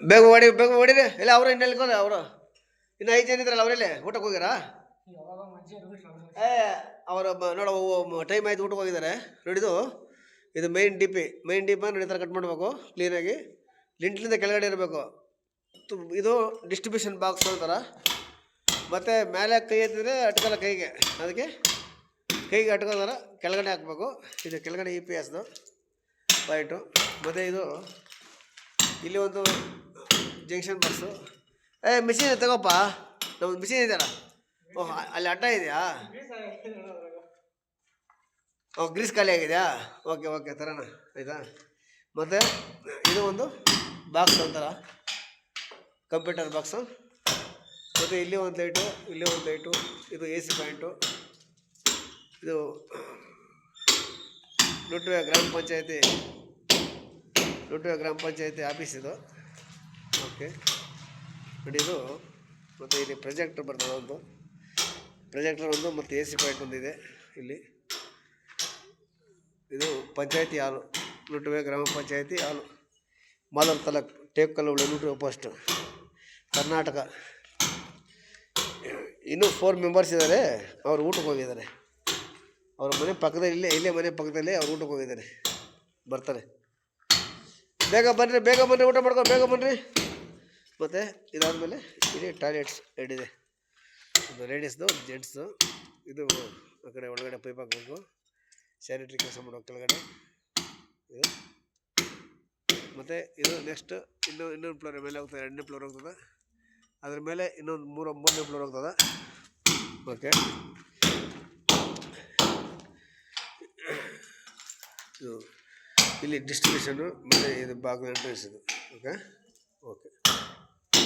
ಬೇಗ ಹೊಡಿರಿ ಇಲ್ಲ ಅವರು ಇನ್ನು ಹೇಳ್ಕೊಂಡು ಅವರು ಇನ್ನು 5 ಜನ ಇದ್ರಲ್ಲ ಅವರೆಲ್ಲೇ ಊಟಕ್ಕೆ ಹೋಗ್ಯಾರಾ? ಅವರು ನೋಡೋ ಟೈಮ್ ಆಯ್ತು, ಊಟಕ್ಕೆ ಹೋಗಿದ್ದಾರೆ. ನೋಡಿದು ಇದು ಮೈನ್ ಡಿಪಿ ನೋಡಿ ಕಟ್ ಮಾಡಬೇಕು ಕ್ಲೀನಾಗಿ. ಲಿಂಟ್ಲಿಂದ ಕೆಳಗಡೆ ಇರಬೇಕು. ಇದು ಡಿಸ್ಟ್ರಿಬ್ಯೂಷನ್ ಬಾಕ್ಸ್ ಅಂತಾರೆ. ಮತ್ತು ಮೇಲೆ ಕೈ ಎತ್ತಿದ್ರೆ ಅಟ್ಕಲ್ಲ ಕೈಗೆ, ಅದಕ್ಕೆ ಕೈಗೆ ಅಟ್ಕೋದಾರ ಕೆಳಗಡೆ ಹಾಕಬೇಕು. ಇದು ಕೆಳಗಡೆ EPSದು ಪಾಯಿಂಟು. ಮತ್ತು ಇದು ಇಲ್ಲಿ ಒಂದು ಜಂಕ್ಷನ್ ಬಾಕ್ಸು. ಮಿಷಿನ್ ತಗೋಪ್ಪ, ನಮ್ಮದು ಮಿಷಿನ್ ಇದೆಯಲ್ಲ. ಓಹ್, ಅಲ್ಲಿ ಅಡ್ಡ ಇದೆಯಾ? ಗ್ರೀಸ್ ಖಾಲಿ ಆಗಿದೆಯಾ? ಓಕೆ ತರೋಣ, ಆಯಿತಾ. ಮತ್ತು ಇದು ಒಂದು ಬಾಕ್ಸ್ ಅಂತಾರ, ಕಂಪ್ಯೂಟರ್ ಬಾಕ್ಸು. ಮತ್ತು ಇಲ್ಲಿ ಒಂದು ಲೈಟು, ಇಲ್ಲಿ ಒಂದು ಲೈಟು. ಇದು AC ಪಾಯಿಂಟು. ಇದು ಲುಟ್ವೆ ಗ್ರಾಮ ಪಂಚಾಯತಿ ಆಫೀಸ್ ಇದು. ಓಕೆ ನೋಡಿ ಇದು. ಮತ್ತು ಇಲ್ಲಿ ಪ್ರೊಜೆಕ್ಟರ್ ಬರ್ತದೆ, ಒಂದು ಮತ್ತು AC ಪಾಯಿಂಟ್ ಒಂದಿದೆ ಇಲ್ಲಿ. ಇದು ಪಂಚಾಯತಿ ಹಾಲು, ಲುಟ್ವೆ ಗ್ರಾಮ ಪಂಚಾಯತಿ ಹಾಲು, ಮಾಲೂರು ತಾಲೂಕು, ಟೇಕಲ್ಲುಳ್ಳಿ, ಲುಟ್ವೆ ಪೋಸ್ಟ್, ಕರ್ನಾಟಕ. ಇನ್ನೂ 4 ಮೆಂಬರ್ಸ್ ಇದ್ದಾರೆ. ಅವರು ಊಟಕ್ಕೆ ಹೋಗಿದ್ದಾರೆ. ಅವ್ರ ಮನೆ ಪಕ್ಕದಲ್ಲಿ, ಇಲ್ಲೇ ಮನೆ ಪಕ್ಕದಲ್ಲಿ ಅವ್ರು ಊಟಕ್ಕೆ ಹೋಗಿದ್ದಾರೆ. ಬರ್ತಾರೆ. ಬೇಗ ಬನ್ನಿರಿ, ಊಟ ಮಾಡ್ಕೊಂಡು ಬೇಗ ಬನ್ನಿರಿ. ಮತ್ತು ಇದಾದಮೇಲೆ ಇಲ್ಲಿ ಟಾಯ್ಲೆಟ್ಸ್ ಎರಡಿದೆ, ಇದು ಲೇಡೀಸ್ದು, ಜೆಂಟ್ಸ್ದು. ಇದು ಆ ಕಡೆ ಒಳಗಡೆ ಪೈಪ್ ಹಾಕಬೇಕು, ಸ್ಯಾನಿಟ್ರಿ ಕೆಲಸ ಮಾಡೋ ಕೆಳಗಡೆ ಇದು. ಮತ್ತು ಇದು ನೆಕ್ಸ್ಟ್ ಇನ್ನೊಂದು ಫ್ಲೋರ್ ಮೇಲೆ ಹೋಗ್ತದೆ, 2ನೇ ಫ್ಲೋರ್ ಹೋಗ್ತದೆ. ಅದ್ರ ಮೇಲೆ ಇನ್ನೊಂದು 3ನೇ ಫ್ಲೋರ್ ಹೋಗ್ತದೆ. ಓಕೆ, ಇದು ಇಲ್ಲಿ ಡಿಸ್ಟ್ರಿಬ್ಯೂಷನ್ನು. ಮತ್ತು ಇದು ಬಾಗಿಲು ಎಂಟ್ರೆನ್ಸ್ ಇದು. ಓಕೆ.